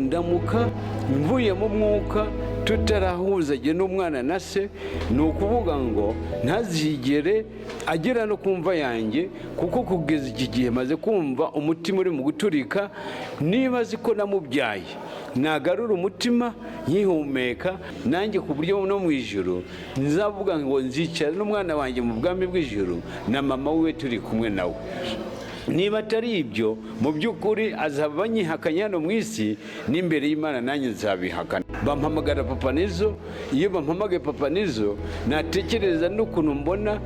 ndamuka mvuye mu mwuka tutarahuzanye n'umwana na se, ni ukuvuga ngo ntazigere agera no kumva yanjye, kuko kugeza iki gihe maze kumva umutima uri mu guturika. Niba azi ko namubyaye nagarura umutima nkihumeka nanjye, ku buryo no mu ijoro nzavuga ngo nzicara n'umwana wanjye mu bwami bw'ijoro na mama we turi kumwe nawe. Niba atari ibyo, mu by'ukuri azaba banyihakanye hano mu isi, n'imbere y'Imana nanjye nzabihakana. Bampamagara Papa Nizo, iyo bampamagaye Papa Nizo natekereza n'ukuntu mbona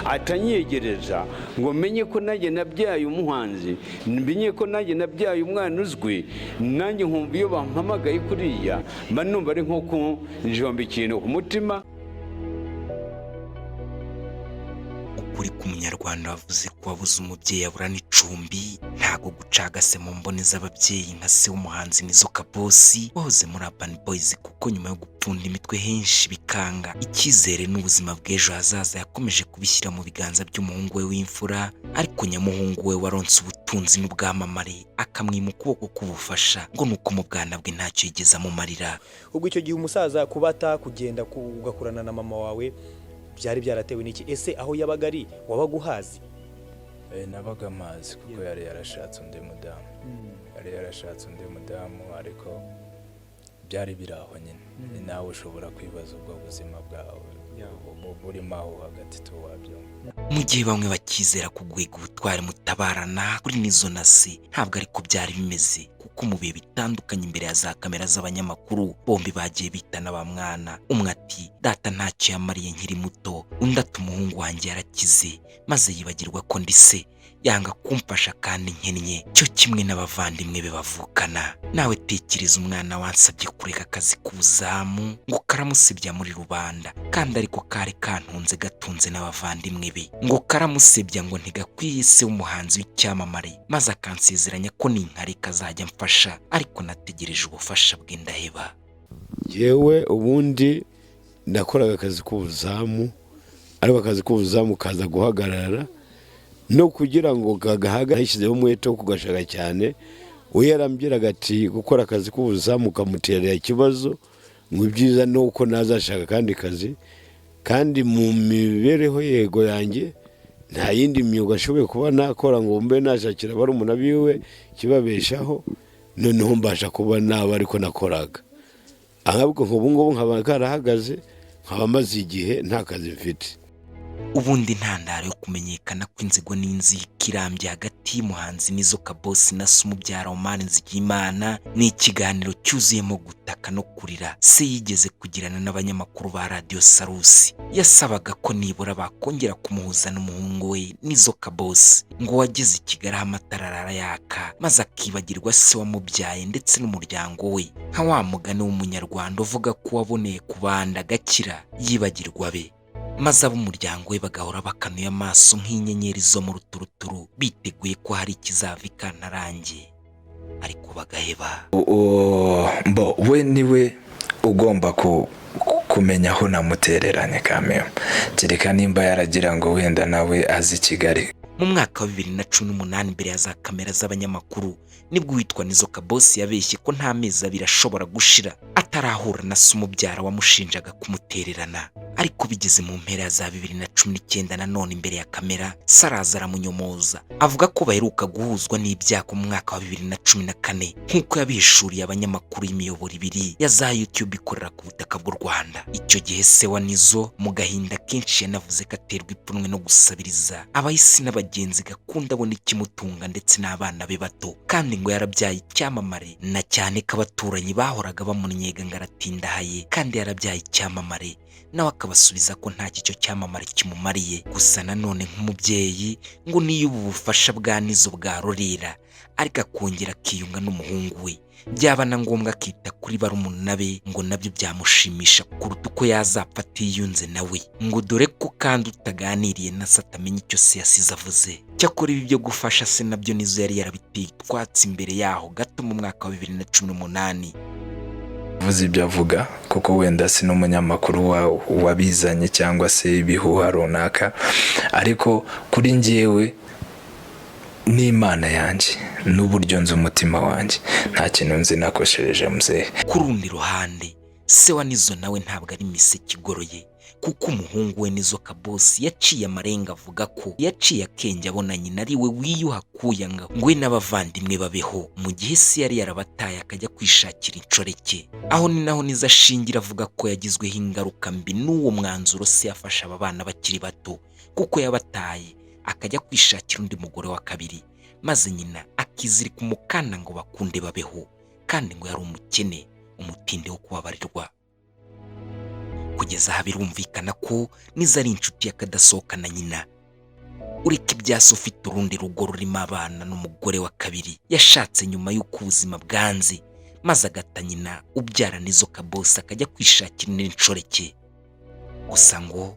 atanyegereza ngo menye ko nanjye nabyaye umuhanzi, menye ko nanjye nabyaye umwana uzwi. Nanjye nkumva iyo bampamagaye kuriya mba numva ari nko kunjomba ikintu ku mutima. Ukuri k'umunyarwanda wavuze ko wabuze umubyeyi abura n'icumbi, ntago gucagase mu mboni z'ababyeyi nka se w'umuhanzi Nizo Kabosi wahoze muri Urban Boys, kuko nyuma yo gupfunda imitwe henshi bikanga, icyizere n'ubuzima bw'ejo hazaza yakomeje kubishyira mu biganza by'umuhungu we w'imfura. Ariko nyamuhungu we waronse ubutunzi n'ubwamamare akamwima ukuboko k'ubufasha, ngo nuko mu bwana bwe ntacyo yigeze amumarira. Ubwo icyo gihe umusaza kubata kugenda ugakurana na mama wawe byari byaratewe n'iki? Ese aho yabaga ari wabaga uhazi? Nabaga amazi kuko yari yarashatse undi mudamu, ariko byari biraho nyine. Ni nawe ushobora kwibaza ubwo buzima bwawe burimo aho hagati tuwabyo. Mu gihe bamwe bakizera kugwiga ubutwari mutabarana kuri Nizo na se, ntabwo ariko byari bimeze, kuko mu bihe bitandukanye imbere ya za kamera z'abanyamakuru bombi bagiye bitana ba mwana. Umwe ati data ntacyo yamariye nkiri muto, undi ati umuhungu wanjye yarakize, maze yibagirwa ko ndi se, yanga kumfasha kandi nkennye cyo kimwe n'abavandimwe be bavukana. Nawe tekereza umwana wansabye kureka akazi k'ubuzamu ngo karamusebya muri rubanda, kandi ariko kari kantunze gatunze n'abavandimwe be, ngo karamusebya ngo ntigakwiye se w'umuhanzi w'icyamamare, maze akansezeranya ko ninkari kazajya mfasha, ariko nategereje ubufasha bwe ndaheba. Yewe ubundi nakoraga akazi k'ubuzamu, ariko akazi k'ubuzamu kaza guhagarara, no kugira ngo gagahaga yishyizeho umwete wo kugashaka cyane. We yarambwiraga ati gukora akazi k'ubuzamu kamuterera ikibazo, ngo ibyiza ni uko nazashaka kandi kazi. Kandi mu mibereho yego yanjye nta yindi myuga ashoboye kuba nakora ngo mbe nashakira barumuna biwe kibabeshaho, noneho mbasha kuba naba ariko nakoraga. Ahubwo nk'ubu ngubu nkaba karahagaze, nkaba maze igihe nta kazi mfite. Ubundi intandaro yo kumenyekana kw'inzigo n'inzika irambye hagati y'umuhanzi Nizo Kabosi na se umubyara Omar Nzigiyimana ni ikiganiro cyuzuyemo gutaka no kurira se yigeze kugirana n'abanyamakuru ba Radio Salusi. Yasabaga ko nibura bakongera kumuhuza n'umuhungu we Nizo Kabosi, ngo wageze i Kigali amatara arayaka, maze akibagirwa se wamubyaye ndetse n'umuryango we, nka wa mugani w'umunyarwanda uvuga ko waboneye kubanda agakira yibagirwa be, maze ab'umuryango we bagahora bakanuye amaso nk'inyenyeri zo mu ruturuturu, biteguye ko hari ikizava ikantarange, ariko bagaheba. We niwe ugomba kumenya aho namutereranye kamera, kereka nimba yaragira ngo wenda nawe azi Kigali. Mu mwaka wa 2018 imbere ya za kamera z'abanyamakuru nibwo witwa Nizo Kabosi yabeshye ko nta mezi abiri ashobora gushira atarahura na se umubyara wamushinjaga kumutererana. Ariko bigeze mu mpera ya za 2019 nanone imbere ya kamera Saraza aramunyomoza, avuga ko baheruka guhuzwa n'ibyago mu mwaka wa 2014 nk'uko yabishuriye abanyamakuru y'imiyoboro ibiri ya za YouTube ikorera ku butaka bw'u Rwanda. Icyo gihe se wa Nizo mu gahinda kenshi yanavuze ko aterwa ipfunwe no gusabiriza abahisi n'abagenzi gakunda abona ikimutunga ndetse n'abana be bato, kandi ngo yarabyaye icyamamare, na cyane ko abaturanyi bahoraga bamunyega ngo aratindahaye kandi yarabyaye icyamamare, nawe akabasubiza ko nta cyo cyamamare kimumariye. Gusa nanone nk'umubyeyi ngo niyo ubu bufasha bwa Nizo bwarorera, ariko akongera akiyunga n'umuhungu we, byaba na ngombwa akita kuri barumuna be, ngo nabyo byamushimisha kuruta uko yazapfa atiyunze nawe, ngo dore ko kandi utaganiriye na se atamenya icyo se yasize avuze. Cyakora ibi byo gufasha se nabyo Nizo yari yarabiteye utwatsi imbere yaho gato mu mwaka wa 2018. Vuze ibyo avuga kuko wenda si n'umunyamakuru wabizanye cyangwa se ibihuha runaka, ariko kuri njyewe n'Imana yanjye n'uburyo nzi umutima wanjye nta kintu nzi nakoshereje muzehe. Ku rundi ruhande se wa Nizzo nawe ntabwo ari imiseke igoroye, kuko umuhungu we Nizzo Kabosi yaciye amarenga avuga ko yaciye akenge abona nyina ari we wiyuha kuyanga ngo we n'abavandimwe babeho, mu gihe se yari yarabataye akajya kwishakira inshoreke. Aho ni naho Nizzo ashingira avuga ko yagizweho ingaruka mbi n'uwo mwanzuro se yafasha aba bana bakiri bato, kuko yabataye akajya kwishakira undi mugore wa kabiri, maze nyina akizirika umukanda ngo bakunde babeho, kandi ngo yari umukene, umutinde wo kubabarirwa. Kugeza aha birumvikana ko Nizzo ari inshuti y'akadasohoka na nyina. Ureka ibyase ufite urundi rugo rurimo abana n'umugore wa kabiri yashatse nyuma y'uko ubuzima bwanze, maze agata nyina ubyara Nizzo Kabosi akajya kwishakira n'inshoreke. Gusa ngo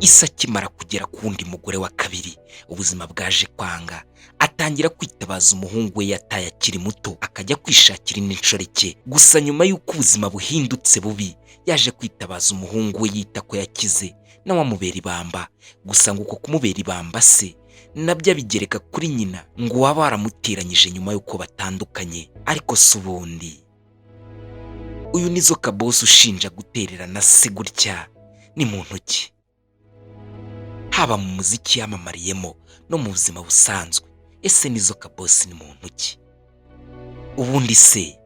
Issa akimara kugera ku wundi mugore wa kabiri, ubuzima bwaje kwanga, atangira kwitabaza umuhungu we yataye akiri muto akajya kwishakira n'inshoreke. Gusa nyuma y'uko ubuzima buhindutse bubi, yaje kwitabaza umuhungu we yita ko yakize nawe amubera ibamba. Gusa ngo uko kumubera ibamba se nabyo abigereka kuri nyina ngo waba waramuteranyije nyuma y'uko batandukanye. Ariko se ubundi uyu Nizzo Kabosi ushinja gutererana se gutya ni mu ntoki? Haba mu muziki yamamariyemo no mu buzima busanzwe, ese Nizzo Kabosi ni mu ntoki? Ubundi se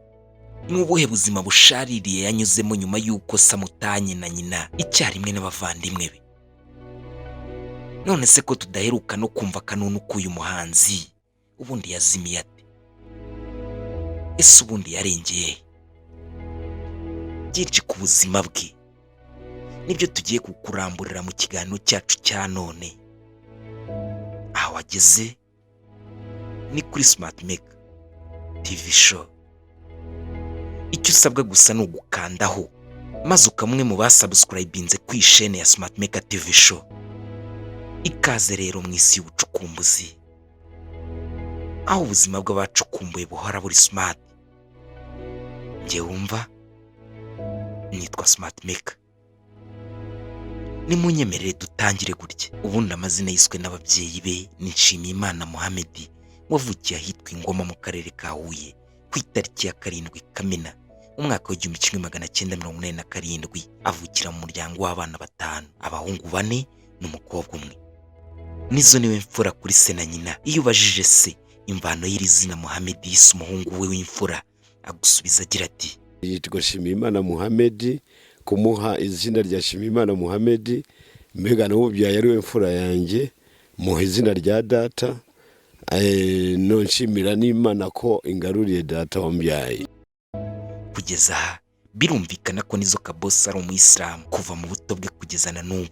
ni ubuhe buzima bushaririye yanyuzemo nyuma y'uko se amutanye na nyina icyarimwe n'abavandimwe be? None se ko tudaheruka no kumva kanunu k'uyu muhanzi, ubundi yazimiye ate? Ese ubundi yarengeye? Byinshi ku buzima bwe nibyo tugiye kukuramburira mu kiganiro cyacu cya none. Aho wageze ni kuri Smart Maker TV show. Icyo usabwa gusa ni ugukandaho maze ukamwe mu basubscribinze ku ishene ya Smart Maker TV show. Ikaze rero mu isi y'ubucukumbuzi, aho ubuzima bw'abacukumbuye buhora buri smart. Njye wumva nitwa Smart Maker. Nimunyemerere dutangire gutya. Ubundi amazina yiswe n'ababyeyi be ni Nshimiyimana Mohamed, wavukiye ahitwa Ingoma mu karere ka Huye ku itariki ya 7 Kamena umwaka w'1987. Avukira mu muryango w'abana 5, abahungu 4 n'umukobwa umwe. Nizzo niwe mfura kuri se na nyina. Iyo ubajije se imvano y'iri zina Mohamed yise umuhungu we w'imfura, agusubiza agira ati: yitwa Nshimiyimana Mohamed. Kumuha izina rya Nshimiyimana Mohamed, mbega n'ububyaye ari we mfura yanjye, muha izina rya data. No nshimira n'Imana ko ingaruriye data wambyaye. Kugeza aha birumvikana ko Nizzo Kabosi ari umuyisilamu kuva mu buto bwe kugeza na n'ubu.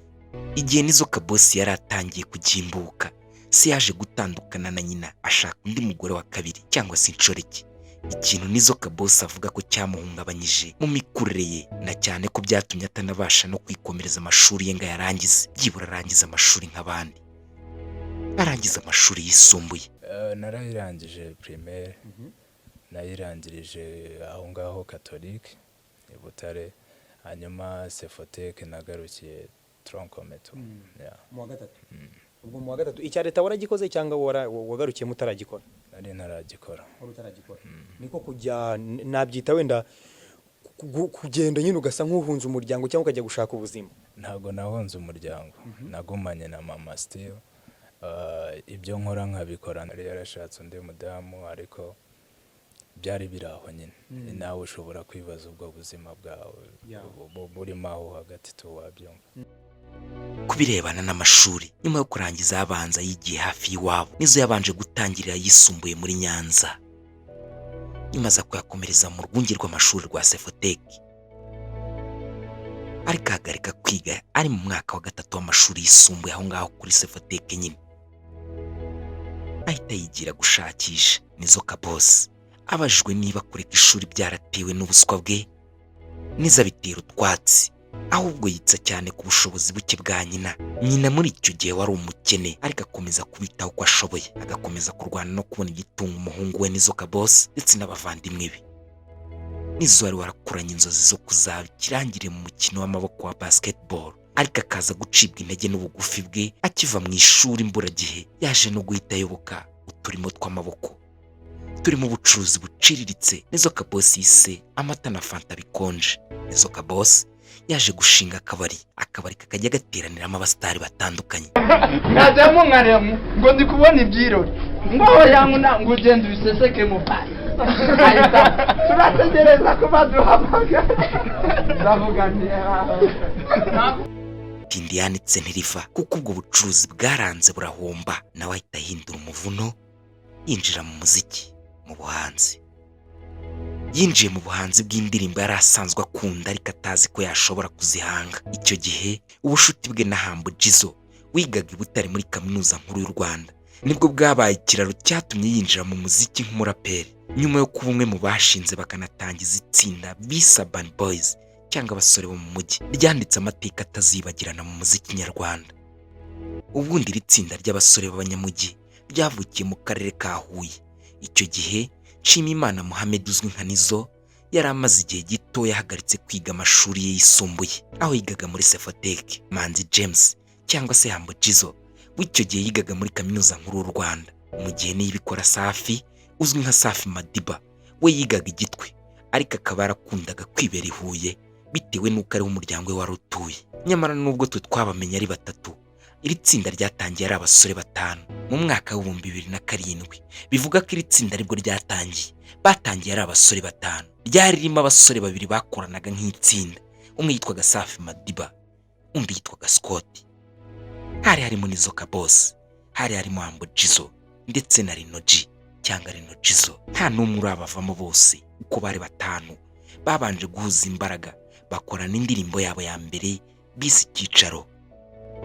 Igihe Nizzo Kabosi yari atangiye kugimbuka, se yaje gutandukana na nyina ashaka undi mugore wa kabiri cyangwa se inshoreke. Ikintu Nizzo Kabosi avuga ko cyamuhungabanyije mu mikurire ye, na cyane ko byatumye atanabasha no kwikomereza amashuri ye ngo yarangize, byibura arangiza amashuri nk'abandi, arangiza amashuri yisumbuye. Narayirangije primaire, nayirangirije aho ngaho Catholique i Butare, hanyuma Sefotec nagarukiye Troncometo. Mu wa gatatu. Ubwo mu wa gatatu icya leta waragikoze cyangwa wagarukiye mutaragikora? Nari ntaragikora. Utaragikora. Niko kujya nabyita wenda kugenda nyine ugasa nk'uhunze umuryango cyangwa ukajya gushaka ubuzima? Ntago nahunze umuryango, nagumanye na mama still. Ibyo nkora nkabikora. Nari yarashatse undi mudamu, ariko byari biraho nyine. Nawe ushobora kwibaza ubwo buzima bwawe burimo aho hagati tuwabyumva. Kubirebana n'amashuri, nyuma yo kurangiza abanza yigiye hafi y'iwabo, Nizzo yabanje gutangirira yisumbuye muri Nyanza, nyuma aza kuyakomereza mu rwunge rw'amashuri rwa Sefotec. Ariko ahagarika kwiga ari mu mwaka wa 3 w'amashuri yisumbuye aho ngaho kuri Sefotec nyine. Ahita yigira gushakisha. Nizzo Kabosi abajijwe niba kureka ishuri byaratewe n'ubuswa bwe, Nizzo abitera utwatsi, ahubwo yitsa cyane ku bushobozi buke bwa nyina. Nyina muri icyo gihe wari umukene, ariko akomeza kubitaho uko ashoboye, agakomeza kurwana no kubona igitunga umuhungu we Nizzo Kabosi ndetse n'abavandimwe be. Nizzo wari warakuranye inzozi zo kuzaba ikirangire mu mukino w'amaboko wa basketball, ariko akaza gucibwa intege n'ubugufi bwe akiva mu ishuri imburagihe. Yaje no guhita ayoboka uturimo tw'amaboko, turi mu bucuruzi buciriritse. Nizoka Boss yise amata na fanta bikonje. Nizoka Boss yaje gushinga akabari kakajya gateraniramo abasitari batandukanye. Mwajyamo nkaremu ngo ndi kubona ibyirori ngo yangu ngo ugenda ubiseseke mu bari turategereza ko baduhamagara ndavuga nti Tindi yanitse ntiriva kuko ubwo bucuruzi bwaranze burahomba, nawe ahita ahindura umuvuno yinjira mu muziki, mu buhanzi. Yinjiye mu buhanzi bw'indirimbo yari asanzwe akunda ariko atazi ko yashobora kuzihanga. Icyo gihe ubushuti bwe na Humble Jizzo wigaga i Butare muri kaminuza nkuru y'u Rwanda nibwo bwabaye ikiraro cyatumye yinjira mu muziki nk'umuraperi, nyuma yo kuba umwe mu bashinze bakanatangiza itsinda bise Urban Boys cyangwa abasore bo mu mujyi, ryanditse amateka atazibagirana mu muziki nyarwanda. Ubundi iri tsinda ry'abasore b'abanyamujyi ryavukiye mu karere ka Huye. Icyo gihe Nshimiyimana Mohamed uzwi nka Nizzo yari amaze igihe gito yahagaritse kwiga amashuri ye yisumbuye, aho yigaga muri Sefotec. Manzi James cyangwa se Humble Jizzo w'icyo gihe yigaga muri kaminuza nkuru y'u Rwanda, mu gihe niyibikora Safi uzwi nka Safi Madiba we yigaga Igitwe, ariko akaba yarakundaga kwibera i Huye bitewe n'uko ariho umuryango we wari utuye. Nyamara nubwo twabamenye ari batatu, iri tsinda ryatangiye ari abasore batanu mu mwaka wa 2007. Bivuga ko iri tsinda aribwo ryatangiye, batangiye ari abasore batanu. Ryari ririmo abasore babiri bakoranaga nk'itsinda, umwe yitwaga Safi Madiba, undi yitwaga Scott. Hari harimo Nizoka Boss, hari harimo Humble Jizzo ndetse na Rino G cyangwa Rino Jizzo. Nta n'umwe urabavamo, bose uko bari batanu babanje guhuza imbaraga bakorana indirimbo yabo ya mbere bise Icyicaro.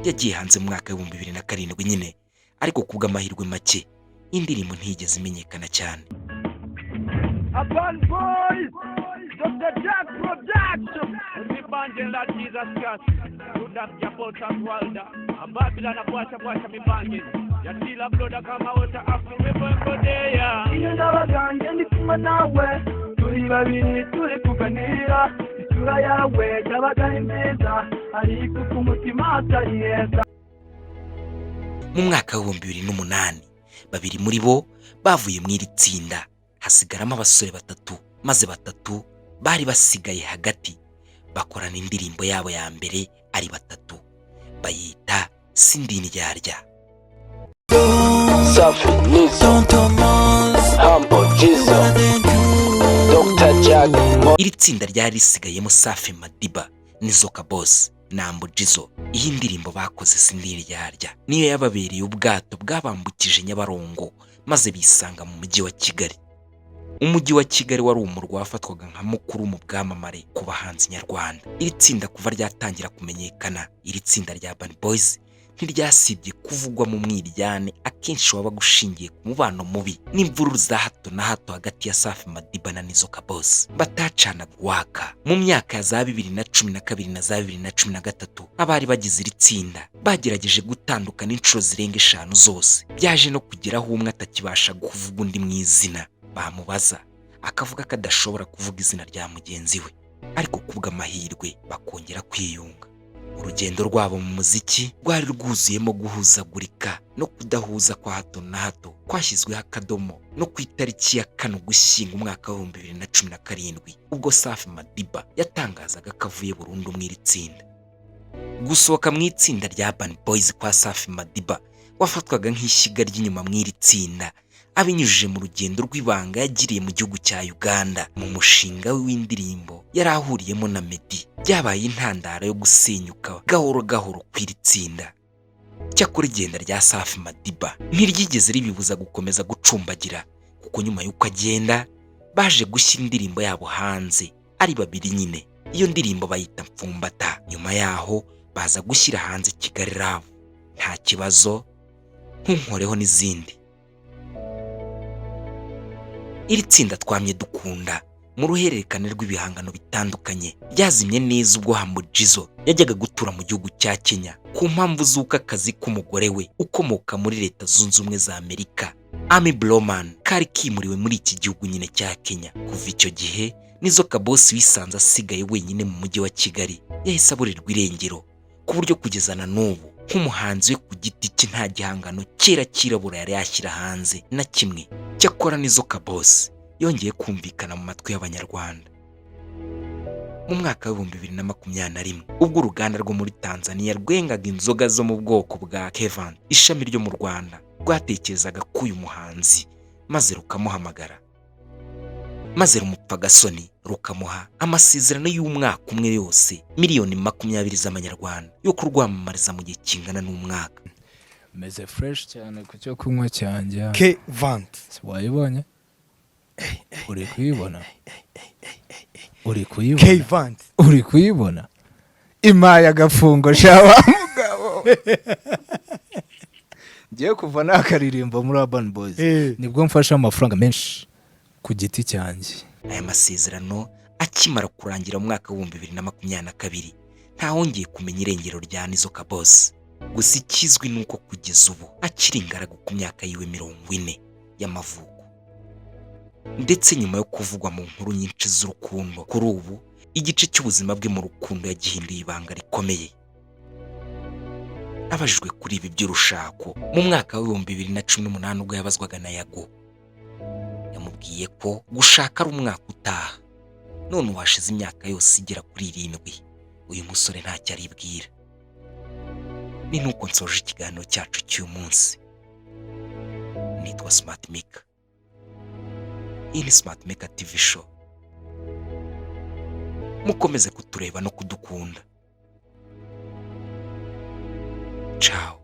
Yagiye hanze mu mwaka wa 2007 nyine, ariko kubw'amahirwe make indirimbo ntiyigeze imenyekana cyane. Urban Boys, Dr. Jack Production, mibanje la Jesus Christ, Buddha ya Porta Walda, Babylon na mibanje, ya tila bloda kama wota Afrika mwengodeya. Iyo ndabaganje ndi kumwe nawe, turi babiri turi kuganira, isura yawe yabaga imeza, ariko ku mutima atari heza. Mu mwaka wa 2008 babiri muri bo bavuye mu iri tsinda, hasigaramo abasore batatu, maze batatu bari basigaye hagati bakorana indirimbo yabo ya mbere ari batatu, bayita Sindi Ndyarya. Safi, Nizzo, Humble Jizzo, Dr. Jack. Iri tsinda ryari risigayemo Safi Madiba, Nizoka Boss na Humble Jizzo. Iyi ndirimbo bakoze Sindi Ndyarya niyo yababereye ubwato bwabambukije Nyabarongo, maze bisanga mu mujyi wa Kigali. Umujyi wa Kigali wari umurwa wafatwaga nka mukuru mu bwamamare ku bahanzi nyarwanda. Iri tsinda kuva ryatangira kumenyekana, iri tsinda rya Urban Boys ntiryasibye kuvugwa mu mwiryane akenshi wabaga ushingiye ku mubano mubi n'imvururu za hato na hato hagati ya Safi Madiba na Nizoka Boss batacanaga waka. Mu myaka ya za 2012 na za 2013 abari bagize iri tsinda bagerageje gutandukana inshuro zirenga 5 zose, byaje no kugeraho umwe atakibasha kuvuga undi mu izina. Bamubaza akavuga ko adashobora kuvuga izina rya mugenzi we, ariko kubw'amahirwe bakongera kwiyunga. Urugendo rwabo mu muziki rwari rwuzuyemo guhuzagurika no kudahuza kwa hato na hato kwashyizweho akadomo no ku itariki ya 4 Ugushyingo umwaka wa 2017 ubwo Safi Madiba yatangazaga ko avuye burundu mu iri tsinda. Gusohoka mu itsinda rya Urban Boys kwa Safi Madiba wafatwaga nk'ishyiga ry'inyuma mu iri tsinda, abinyujije mu rugendo rw'ibanga yagiriye mu gihugu cya Uganda mu mushinga w'indirimbo yari ahuriyemo na Meddy. Byabaye intandaro yo gusenyuka gahoro gahoro kw'iri tsinda. Cyakora igenda rya Safi Madiba ntiryigeze ribibuza gukomeza gucumbagira, kuko nyuma y'uko agenda baje gushyira indirimbo yabo hanze ari babiri nyine. Iyo ndirimbo bayita Mfumbata. Nyuma yaho baza gushyira hanze Kigali Love, Nta Kibazo, Ntunkoreho n'izindi. Iri tsinda twamye dukunda mu ruhererekane rw'ibihangano bitandukanye ryazimye neza ubwo Humble Jizzo yajyaga gutura mu gihugu cya Kenya ku mpamvu z'uko akazi k'umugore we ukomoka muri Leta Zunze Ubumwe za Amerika, Amy Blauman, kari kimuriwe muri iki gihugu nyine cya Kenya. Kuva icyo gihe Nizoka Boss wisanze asigaye wenyine mu mujyi wa Kigali, yahise aburirwa irengero ku buryo kugeza na n'ubu nk'umuhanzi we ku giti cye nta gihangano kera kirabura yari yashyira hanze na kimwe. Cyakora Nizzo Kabosi yongeye kumvikana mu matwi y'abanyarwanda mu mwaka wa 2021 ubwo uruganda rwo muri Tanzania rwengaga inzoga zo mu bwoko bwa Kevant, ishami ryo mu Rwanda rwatekerezaga ko uyu muhanzi maze rukamuhamagara, maze rumupfa gasoni rukamuha amasezerano y'umwaka umwe yose miliyoni 20 z'amanyarwanda yo kurwamamariza mu gihe kingana n'umwaka. meze fresh cyane ku cyo kunywa cyanjye. Kevant wayibonye? Uri kuyibona? Kevant uri kuyibona? Imaye agafungo shawa mugabo. Ngiye kuva nakaririmba muri Urban Boys nibwo mfasha amafaranga menshi ku giti cyanjye. Aya masezerano akimara kurangira mu mwaka wa 2022 ntawongeye kumenya irengero rya Nizzo Kabosi. Gusa ikizwi nuko kugeza ubu akiri ingaragu ku myaka yiwe 40 y'amavuko. Ndetse nyuma yo kuvugwa mu nkuru nyinshi z'urukundo, kuri ubu igice cy'ubuzima bwe mu rukundo yagihinduye ibanga rikomeye. Abajijwe kuri ibi by'urushako mu mwaka wa 2018 ubwo yabazwaga na Yago, yamubwiye ko gushaka ari umwaka utaha. None washize imyaka yose igera kuri 7 uyu musore ntacyo aribwira. Ni nuko nsoje ikiganiro cyacu cy'uyu munsi. Nitwa Smart Mika. Iyi ni Smart Mika TV show. Mukomeze kutureba no kudukunda. Ciao.